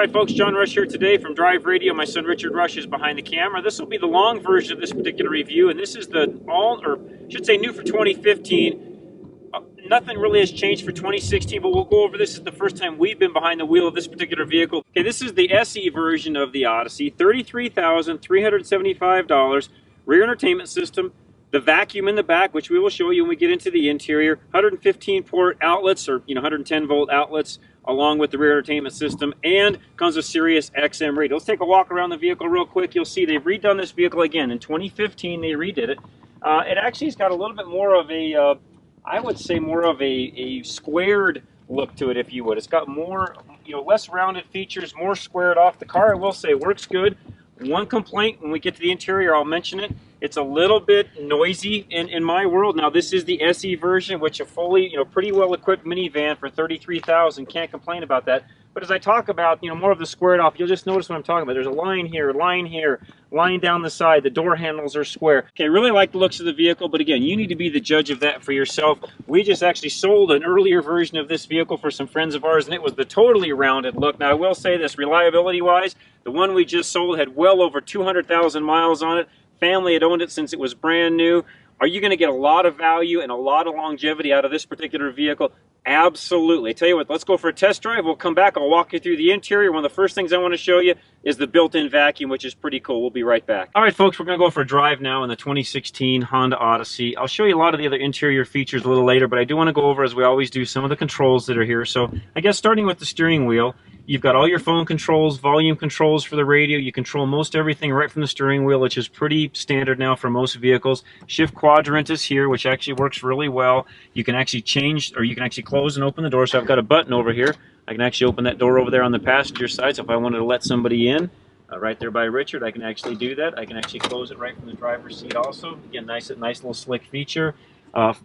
Alright folks, John Rush here today from Drive Radio. My son Richard Rush is behind the camera. This will be the long version of this particular review, and this is the new for 2015. Nothing really has changed for 2016, but we'll go over this. This is the first time we've been behind the wheel of this particular vehicle. Okay, this is the SE version of the Odyssey, $33,375, rear entertainment system, the vacuum in the back, which we will show you when we get into the interior, 115 port outlets, or 110 volt outlets, along with the rear entertainment system, and comes with Sirius XM radio. Let's take a walk around the vehicle real quick. You'll see they've redone this vehicle again. In 2015, they redid it. It actually has got a little bit more of a, I would say more of a squared look to it, if you would. It's got more, less rounded features, more squared off. The car, I will say, works good. One complaint, when we get to the interior, I'll mention it. It's a little bit noisy in my world. Now, this is the SE version, which a fully, pretty well-equipped minivan for $33,000. Can't complain about that. But as I talk about, more of the squared off, you'll just notice what I'm talking about. There's a line here, line down the side. The door handles are square. Okay, really like the looks of the vehicle, but again, you need to be the judge of that for yourself. We just actually sold an earlier version of this vehicle for some friends of ours, and it was the totally rounded look. Now, I will say this, reliability-wise, the one we just sold had well over 200,000 miles on it. Family had owned it since it was brand new. Are you going to get a lot of value and a lot of longevity out of this particular vehicle? Absolutely. I tell you what, let's go for a test drive. We'll come back. I'll walk you through the interior. One of the first things I want to show you is the built-in vacuum, which is pretty cool. We'll be right back. All right, folks, we're going to go for a drive now in the 2016 Honda Odyssey. I'll show you a lot of the other interior features a little later, but I do want to go over, as we always do, some of the controls that are here. So I guess starting with the steering wheel, you've got all your phone controls, volume controls for the radio. You control most everything right from the steering wheel, which is pretty standard now for most vehicles. Shift quadrant is here, which actually works really well. You can actually change, or you can actually close and open the door. So I've got a button over here. I can actually open that door over there on the passenger side. So if I wanted to let somebody in, right there by Richard, I can actually do that. I can actually close it right from the driver's seat also. Again, nice little slick feature.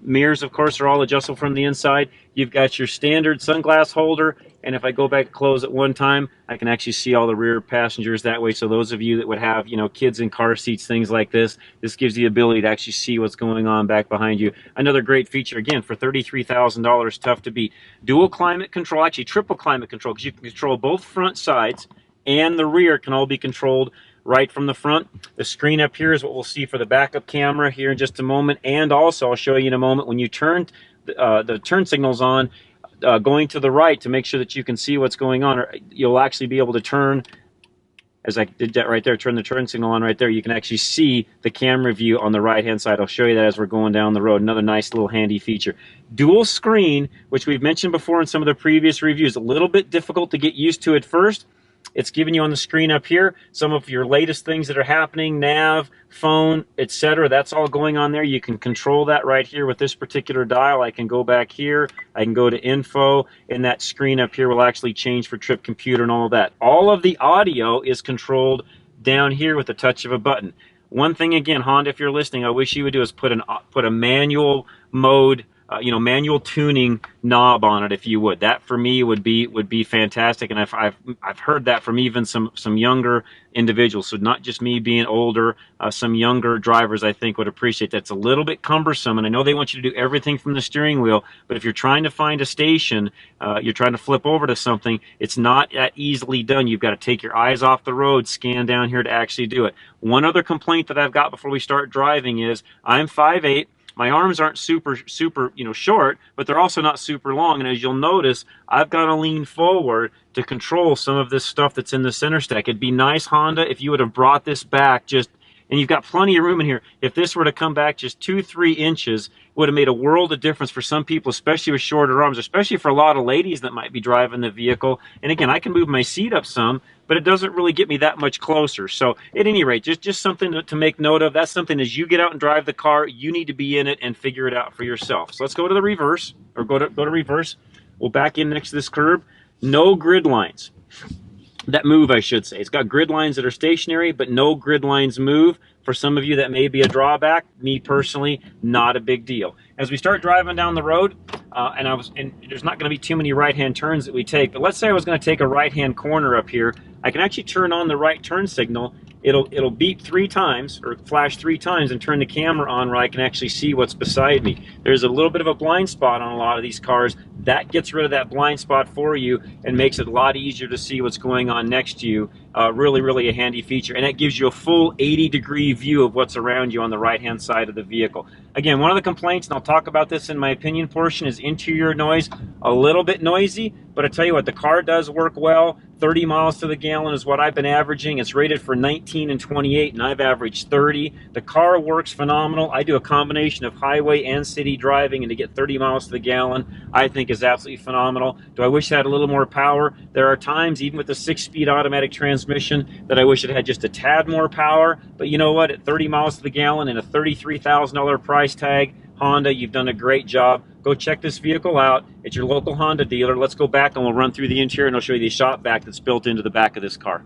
Mirrors, of course, are all adjustable from the inside. You've got your standard sunglass holder, and if I go back and close it one time, I can actually see all the rear passengers that way. So those of you that would have, kids in car seats, things like this gives you the ability to actually see what's going on back behind you. Another great feature, again, for $33,000, tough to beat. Dual climate control, actually triple climate control, because you can control both front sides, and the rear can all be controlled right from the front. The screen up here is what we'll see for the backup camera here in just a moment, and also I'll show you in a moment when you turn the turn signals on, going to the right to make sure that you can see what's going on. Or you'll actually be able to turn, as I did that right there, turn the turn signal on right there. You can actually see the camera view on the right hand side. I'll show you that as we're going down the road. Another nice little handy feature. Dual screen, which we've mentioned before in some of the previous reviews, a little bit difficult to get used to at first. It's giving you on the screen up here some of your latest things that are happening, nav, phone, etc. That's all going on there. You can control that right here with this particular dial. I can go back here, I can go to info, and that screen up here will actually change for trip computer and all of that. All of the audio is controlled down here with the touch of a button. One thing, again, Honda, if you're listening, I wish you would do is put a manual mode, manual tuning knob on it, if you would. That for me would be fantastic, and I've heard that from even some younger individuals. So not just me being older, some younger drivers I think would appreciate that. It's a little bit cumbersome, and I know they want you to do everything from the steering wheel, but if you're trying to find a station, you're trying to flip over to something, it's not that easily done. You've got to take your eyes off the road, scan down here to actually do it. One other complaint that I've got before we start driving is I'm 5'8". My arms aren't super, short, but they're also not super long. And as you'll notice, I've got to lean forward to control some of this stuff that's in the center stack. It'd be nice, Honda, if you would have brought this back and you've got plenty of room in here. If this were to come back just 2-3 inches, it would have made a world of difference for some people, especially with shorter arms, especially for a lot of ladies that might be driving the vehicle. And again, I can move my seat up some, but it doesn't really get me that much closer. So at any rate, just something to make note of. That's something as you get out and drive the car, you need to be in it and figure it out for yourself. So let's go to the reverse, or go to reverse. We'll back in next to this curb. No grid lines that move, I should say. It's got grid lines that are stationary, but no grid lines move. For some of you, that may be a drawback. Me personally, not a big deal. As we start driving down the road, and there's not going to be too many right-hand turns that we take, but let's say I was going to take a right-hand corner up here. I can actually turn on the right turn signal it'll beep 3 times or flash 3 times and turn the camera on where I can actually see what's beside me. There's a little bit of a blind spot on a lot of these cars. That gets rid of that blind spot for you and makes it a lot easier to see what's going on next to you. Really a handy feature, and it gives you a full 80-degree view of what's around you on the right-hand side of the vehicle. Again, one of the complaints, and I'll talk about this in my opinion portion, is interior noise. A little bit noisy, but I tell you what, the car does work well. 30 miles to the gallon is what I've been averaging. It's rated for 19 and 28, and I've averaged 30. The car works phenomenal. I do a combination of highway and city driving, and to get 30 miles to the gallon, I think is absolutely phenomenal. Do I wish it had a little more power? There are times, even with the 6-speed automatic transmission, that I wish it had just a tad more power. But you know what? At 30 miles to the gallon and a $33,000 price tag, Honda, you've done a great job. Go check this vehicle out at your local Honda dealer. Let's go back and we'll run through the interior and I'll show you the shop vac that's built into the back of this car.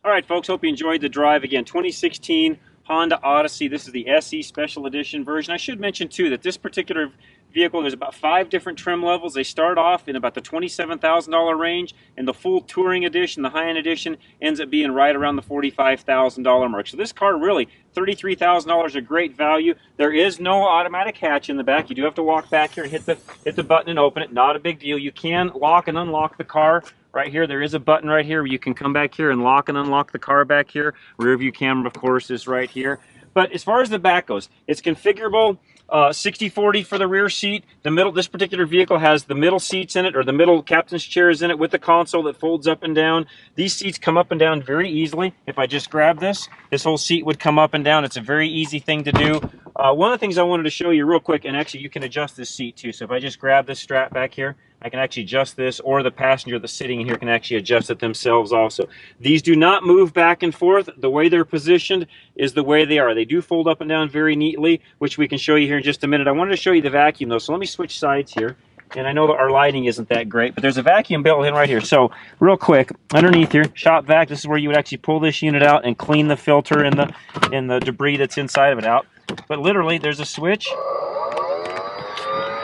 All right, folks, hope you enjoyed the drive. Again, 2016 Honda Odyssey. This is the SE Special Edition version. I should mention, too, that this particular vehicle, there's about 5 different trim levels. They start off in about the $27,000 range, and the full Touring Edition, the high-end edition, ends up being right around the $45,000 mark. So this car, really, $33,000, a great value. There is no automatic hatch in the back. You do have to walk back here and hit the button and open it. Not a big deal. You can lock and unlock the car. Right here, there is a button right here where you can come back here and lock and unlock the car back here. Rear view camera, of course, is right here. But as far as the back goes, it's configurable. 60-40 for the rear seat. The middle, this particular vehicle has the middle seats in it, or the middle captain's chairs in it, with the console that folds up and down. These seats come up and down very easily. If I just grab this whole seat would come up and down. It's a very easy thing to do. One of the things I wanted to show you real quick, and actually you can adjust this seat too. So if I just grab this strap back here, I can actually adjust this, or the passenger that's sitting in here can actually adjust it themselves also. These do not move back and forth. The way they're positioned is the way they are. They do fold up and down very neatly, which we can show you here in just a minute. I wanted to show you the vacuum though, so let me switch sides here. And I know that our lighting isn't that great, but there's a vacuum built in right here. So real quick, underneath here, shop vac, this is where you would actually pull this unit out and clean the filter and the debris that's inside of it out. But literally, there's a switch.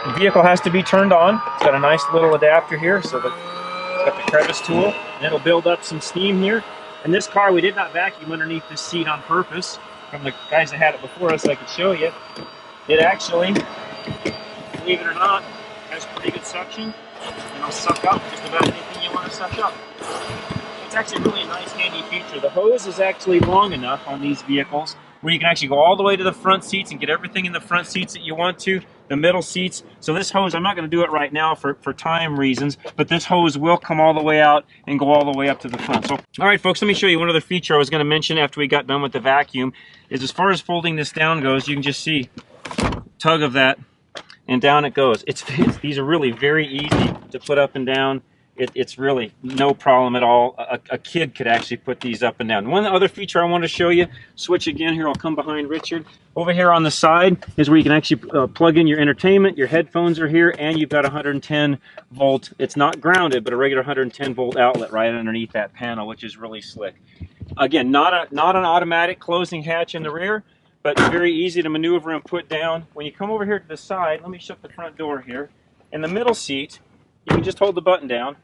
The vehicle has to be turned on. It's got a nice little adapter here, so it's got the crevice tool, and it'll build up some steam here. And this car, we did not vacuum underneath this seat on purpose. From the guys that had it before us, I could show you. It actually, believe it or not, has pretty good suction, and it'll suck up just about anything you want to suck up. It's actually really a nice, handy feature. The hose is actually long enough on these vehicles where you can actually go all the way to the front seats and get everything in the front seats that you want to, the middle seats. So this hose, I'm not going to do it right now for time reasons, but this hose will come all the way out and go all the way up to the front. So, all right, folks, let me show you one other feature I was going to mention after we got done with the vacuum, is as far as folding this down goes, you can just see, tug of that, and down it goes. These are really very easy to put up and down. It's really no problem at all. A kid could actually put these up and down. One other feature I want to show you, switch again here, I'll come behind Richard. Over here on the side is where you can actually plug in your entertainment. Your headphones are here, and you've got a 110 volt, it's not grounded, but a regular 110 volt outlet right underneath that panel, which is really slick. Again, not an automatic closing hatch in the rear, but very easy to maneuver and put down. When you come over here to the side, let me shut the front door here. In the middle seat, you can just hold the button down,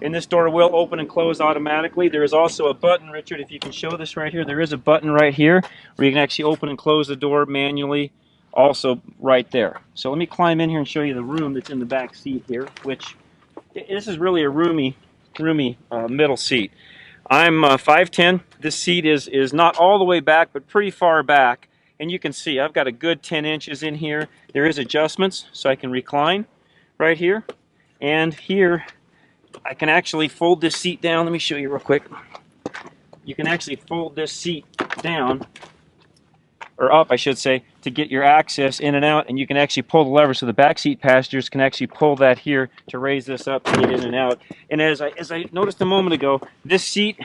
and this door will open and close automatically. There is also a button, Richard, if you can show this right here. There is a button right here where you can actually open and close the door manually, also right there. So let me climb in here and show you the room that's in the back seat here, which this is really a roomy middle seat. I'm 5'10". This seat is not all the way back, but pretty far back, and you can see I've got a good 10 inches in here. There is adjustments, so I can recline right here. And here, I can actually fold this seat down. Let me show you real quick. You can actually fold this seat down, or up, I should say, to get your access in and out. And you can actually pull the lever, so the back seat passengers can actually pull that here to raise this up to get in and out. And as I noticed a moment ago, this seat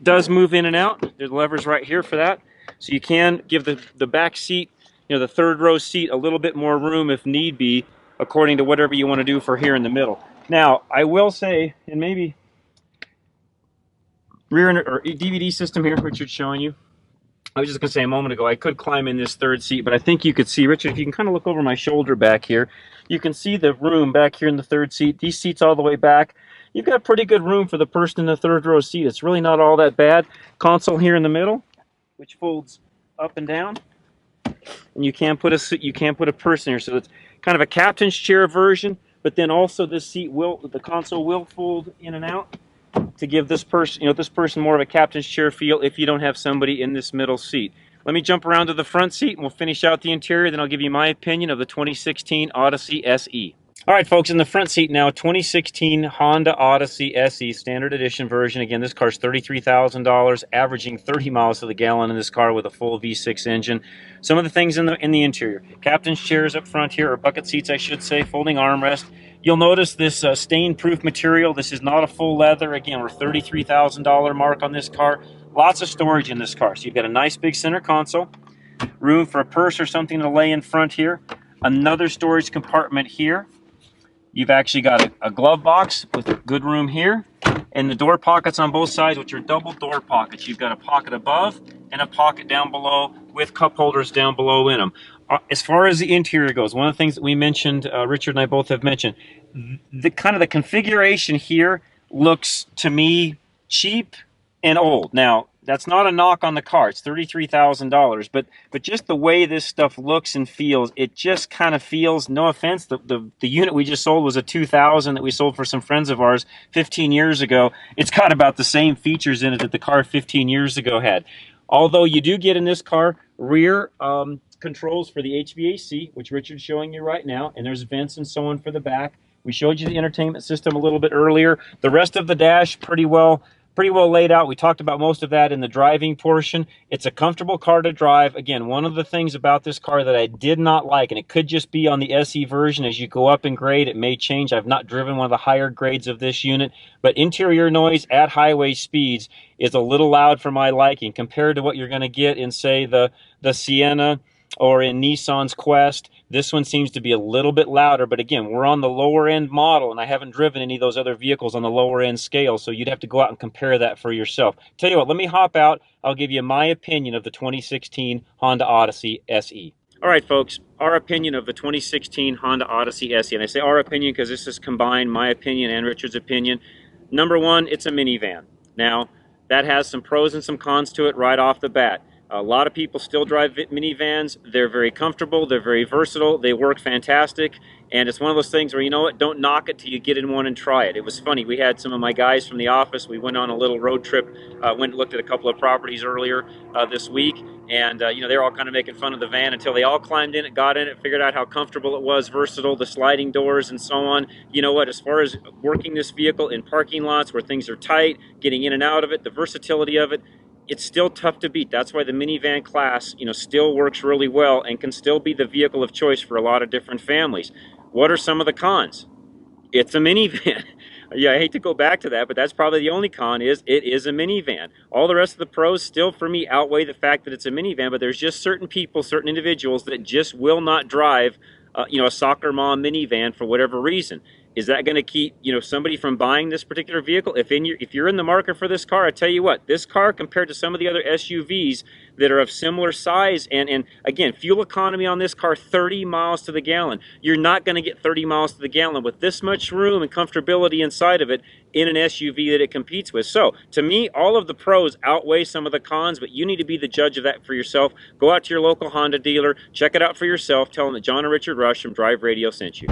does move in and out. There's levers right here for that. So you can give the back seat, the third row seat, a little bit more room if need be, according to whatever you want to do for here in the middle. Now, I will say, and maybe rear or DVD system here, Richard's showing you. I was just going to say a moment ago, I could climb in this third seat, but I think you could see, Richard, if you can kind of look over my shoulder back here, you can see the room back here in the third seat. These seats all the way back, you've got pretty good room for the person in the third row seat. It's really not all that bad. Console here in the middle, which folds up and down, and you can't put a person here. So it's kind of a captain's chair version, but then also the console will fold in and out to give this person more of a captain's chair feel if you don't have somebody in this middle seat. Let me jump around to the front seat and we'll finish out the interior, then I'll give you my opinion of the 2016 Odyssey SE. All right, folks, in the front seat now, 2016 Honda Odyssey SE Standard Edition version. Again, this car's $33,000, averaging 30 miles to the gallon in this car with a full V6 engine. Some of the things in the interior. Captain's chairs up front here, or bucket seats, I should say, folding armrest. You'll notice this stain-proof material. This is not a full leather. Again, we're $33,000 mark on this car. Lots of storage in this car. So you've got a nice big center console, room for a purse or something to lay in front here. Another storage compartment here. You've actually got a glove box with good room here, and the door pockets on both sides, which are double door pockets. You've got a pocket above and a pocket down below with cup holders down below in them. As far as the interior goes, one of the things that we mentioned, Richard and I both have mentioned, the configuration here looks to me cheap and old. Now, that's not a knock on the car. It's $33,000, but just the way this stuff looks and feels, it just kind of feels, no offense, the unit we just sold was a 2000 that we sold for some friends of ours 15 years ago. It's got about the same features in it that the car 15 years ago had. Although you do get in this car rear controls for the HVAC, which Richard's showing you right now, and there's vents and so on for the back. We showed you the entertainment system a little bit earlier. The rest of the dash pretty well laid out. We talked about most of that in the driving portion. It's a comfortable car to drive. Again, one of the things about this car that I did not like, and it could just be on the SE version, as you go up in grade, it may change. I've not driven one of the higher grades of this unit, but interior noise at highway speeds is a little loud for my liking compared to what you're going to get in, say, the Sienna or in Nissan's Quest. This one seems to be a little bit louder, but again, we're on the lower end model, and I haven't driven any of those other vehicles on the lower end scale, so you'd have to go out and compare that for yourself. Tell you what, let me hop out. I'll give you my opinion of the 2016 Honda Odyssey SE. All right, folks, our opinion of the 2016 Honda Odyssey SE, and I say our opinion because this is combined my opinion and Richard's opinion. Number one, it's a minivan. Now, that has some pros and some cons to it right off the bat. A lot of people still drive minivans. They're very comfortable. They're very versatile. They work fantastic. And it's one of those things where, you know what, don't knock it till you get in one and try it. It was funny. We had some of my guys from the office. We went on a little road trip, went and looked at a couple of properties earlier this week. And, you know, they were all kind of making fun of the van until they all climbed in it, got in it, figured out how comfortable it was, versatile, the sliding doors and so on. You know what, as far as working this vehicle in parking lots where things are tight, getting in and out of it, the versatility of it, it's still tough to beat. That's why the minivan class, you know, still works really well and can still be the vehicle of choice for a lot of different families. What are some of the cons? It's a minivan. Yeah, I hate to go back to that, but that's probably the only con is it is a minivan. All the rest of the pros still, for me, outweigh the fact that it's a minivan, but there's just certain people, certain individuals that just will not drive, you know, a soccer mom minivan for whatever reason. Is that going to keep, you know, somebody from buying this particular vehicle? If you're in the market for this car, I tell you what, this car compared to some of the other SUVs that are of similar size and again, fuel economy on this car, 30 miles to the gallon. You're not going to get 30 miles to the gallon with this much room and comfortability inside of it in an SUV that it competes with. So, to me, all of the pros outweigh some of the cons, but you need to be the judge of that for yourself. Go out to your local Honda dealer, check it out for yourself, tell them that John and Richard Rush from Drive Radio sent you.